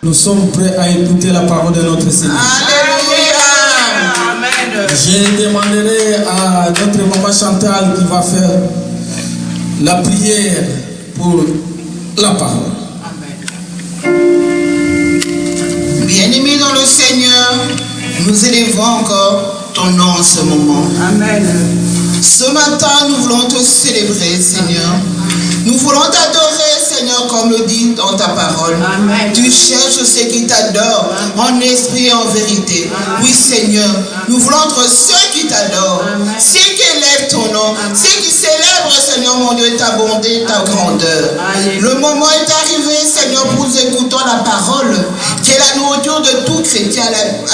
Nous sommes prêts à écouter la parole de notre Seigneur. Alléluia. Amen. Je demanderai à notre maman Chantal qui va faire la prière pour la parole. Bien-aimés dans le Seigneur, nous élevons encore ton nom en ce moment. Amen. Ce matin, nous voulons te célébrer, Seigneur. Nous voulons t'adorer, Seigneur, comme le dit dans ta parole. Amen. Tu cherches ceux qui t'adorent en esprit et en vérité. Amen. Oui, Seigneur, nous voulons être ceux qui t'adorent, Amen. ceux qui élèvent ton nom, ceux qui célèbrent, Seigneur, mon Dieu, ta bonté, ta grandeur. Amen. Le moment est arrivé, Seigneur, pour nous écouter la parole, qui est la nourriture de tout chrétien.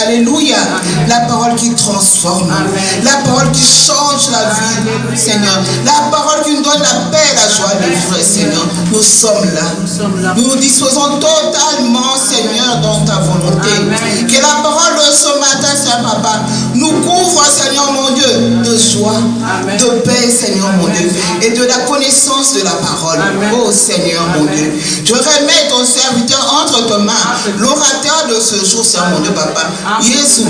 Alléluia. Amen. La parole qui transforme, Amen. la parole qui change la vie, Alléluia. Seigneur. La parole qui nous donne la paix, la joie de vivre, Seigneur. Nous sommes là. Nous nous disposons totalement, Seigneur, dans ta volonté. Amen. Que la parole de ce matin, Seigneur Papa, nous couvre, Seigneur mon Dieu, de joie, Amen. de paix, Seigneur mon Amen. Dieu, et de la connaissance de la parole. Amen. Oh Seigneur mon Amen. Dieu, je remets ton serviteur entre tes mains, Amen. l'orateur de ce jour, Seigneur mon Dieu, Papa. Amen. Jésus,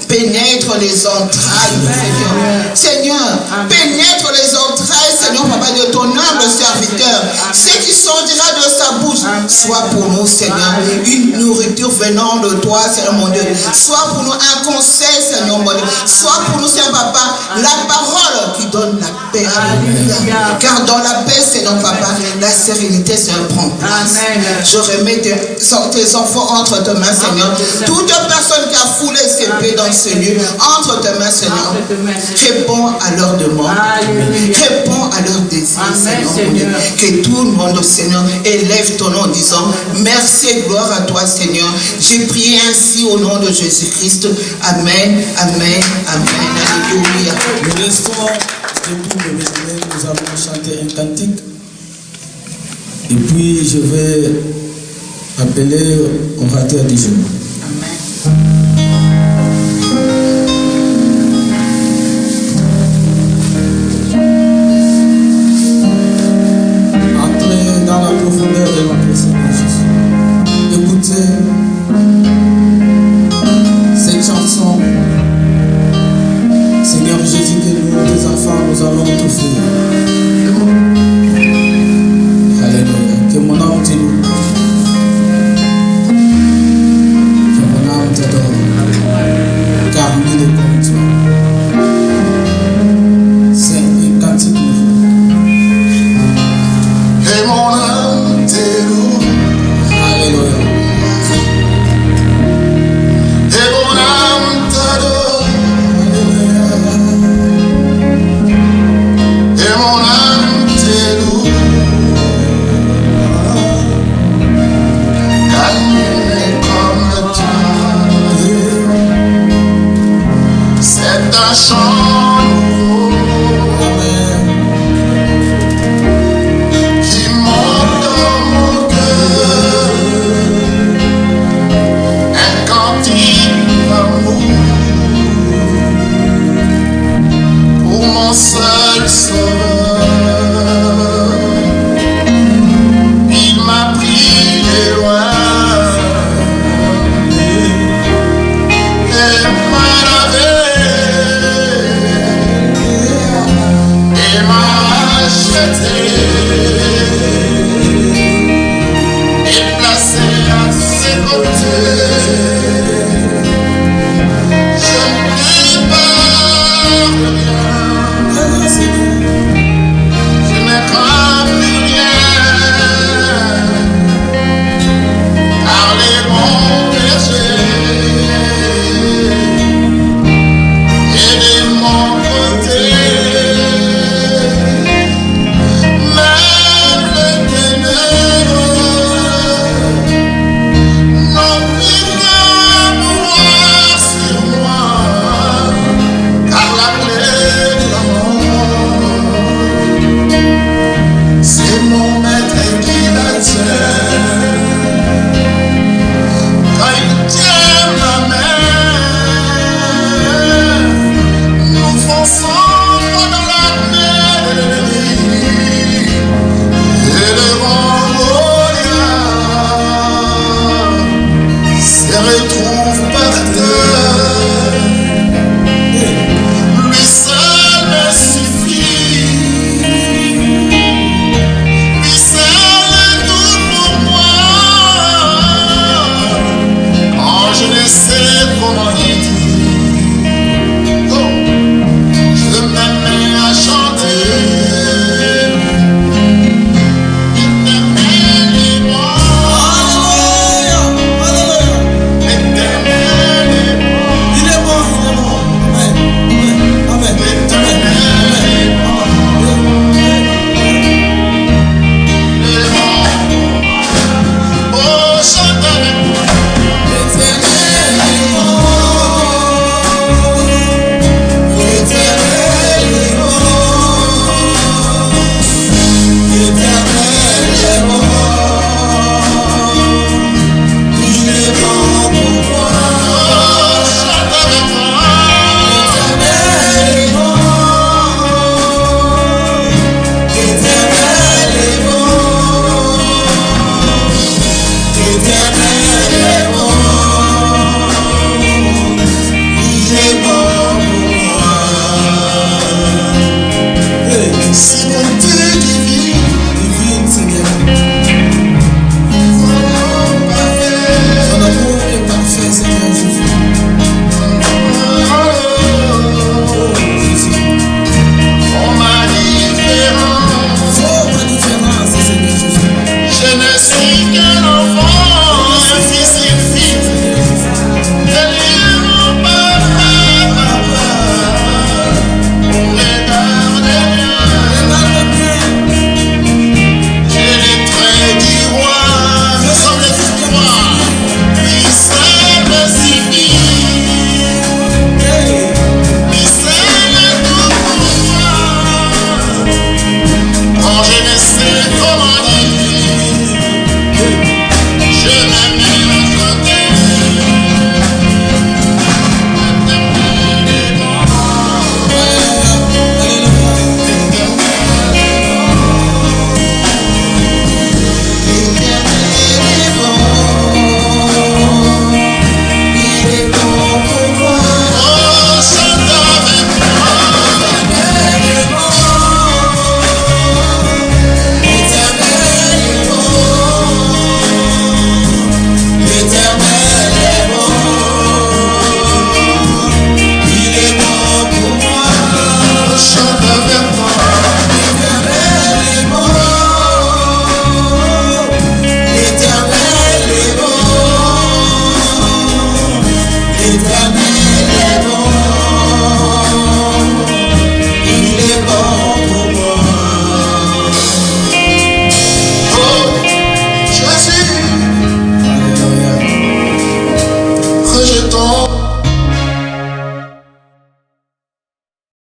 pénètre les entrailles, Amen. Seigneur. Seigneur, Amen. pénètre les entrailles, Seigneur, Papa, de ton humble serviteur. Ce qui sortira de sa bouche, Amen. soit pour nous, Seigneur, une nourriture venant de toi, Seigneur mon Dieu. Soit pour nous un conseil, Seigneur mon Dieu. Soit pour nous, Seigneur Papa, la parole qui donne la paix. Alléluia. Car dans la paix, Seigneur Papa, la sérénité, Seigneur, prend place. Amen. Je remets tes enfants entre tes mains, Seigneur. Toute personne qui a foulé ses pieds dans ce lieu, entre tes mains, Seigneur. Réponds à leurs demandes. Alléluia. Réponds à leurs désirs, Amen, Seigneur, mon Dieu. Seigneur. Que tout le monde, Seigneur, élève ton nom en disant merci et gloire à toi, Seigneur. J'ai prié ainsi au nom de Jésus-Christ. Amen, amen, amen. Alléluia. Nous restons debout, mes bien-aimés. Nous allons chanter un cantique. Et puis, je vais appeler orateur du jour. Entrez dans la profondeur de notre Seigneur Jésus. Écoutez cette chanson. Seigneur Jésus, que nous, tes enfants, nous allons t'offrir. Alléluia. Que mon âme te loue. Que mon âme t'adore. Car nul n'est comme toi. C'est un cantique nouveau. Et mon âme te loue. Alléluia. Et mon âme t'adore. Et mon âme te loue. Car nul n'est comme toi. C'est un chant nouveau qui monte dans mon cœur. Un cantique d'amour pour mon seul sauveur. Il m'a pris de loin et m'a lavé et m'a acheté.